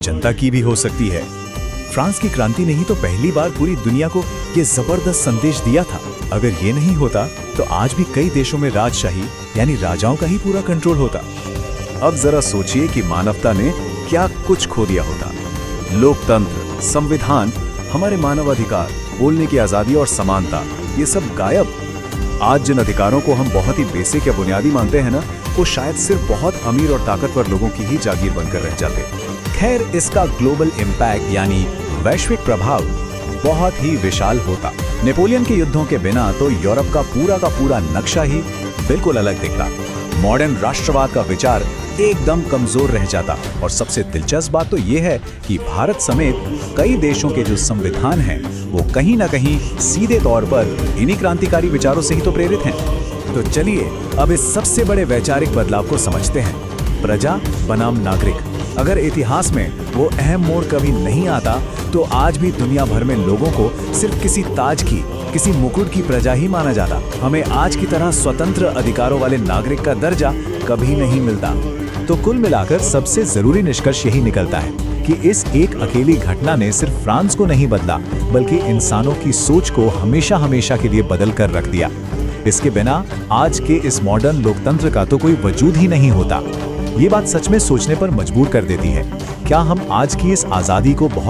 जनता की भी हो सकती है। फ्रांस की क्रांति ने ही तो पहली बार पूरी दुनिया को ये जबरदस्त संदेश दिया था। अगर ये नहीं होता तो आज भी कई देशों में राजशाही यानी राजाओं का ही पूरा कंट्रोल होता। अब जरा सोचिए कि मानवता ने क्या कुछ खो दिया होता। लोकतंत्र, संविधान, हमारे मानव अधिकार, बोलने की आजादी और समानता, ये सब गायब। आज जिन अधिकारों को हम बहुत ही बेसिक या बुनियादी मानते हैं ना, वो शायद सिर्फ बहुत अमीर और ताकतवर लोगों की ही जागीर बनकर रह जाते। खैर, इसका ग्लोबल इम्पैक्ट यानी वैश्विक प्रभाव बहुत ही विशाल होता। नेपोलियन के युद्धों के बिना तो यूरोप का पूरा नक्शा ही बिल्कुल अलग दिखता। मॉडर्न राष्ट्रवाद का विचार एकदम कमजोर रह जाता। और सबसे दिलचस्प बात तो ये है कि भारत समेत कई देशों के जो संविधान हैं वो कहीं ना कहीं सीधे तौर पर इन्हीं क्रांतिकारी विचारों से ही तो प्रेरित हैं। तो चलिए अब इस सबसे बड़े वैचारिक बदलाव को समझते हैं। प्रजा बनाम नागरिक। अगर इतिहास में वो अहम मोड़ कभी नहीं आता तो आज भी दुनिया भर में लोगों को सिर्फ किसी ताज की, किसी मुकुट की प्रजा ही माना जाता। हमें आज की तरह स्वतंत्र अधिकारों वाले नागरिक का दर्जा कभी नहीं मिलता। तो कुल मिलाकर सबसे जरूरी निष्कर्ष यही निकलता है कि इस एक अकेली घटना ने सिर्फ फ्रांस को नहीं बदला, बल्कि इंसानों की सोच को हमेशा हमेशा के लिए बदल कर रख दिया। इसके बिना आज के इस मॉडर्न लोकतंत्र का तो कोई वजूद ही नहीं होता। ये बात सच में सोचने पर मजबूर कर देती है। क्या हम आज की इस आजादी को बहुत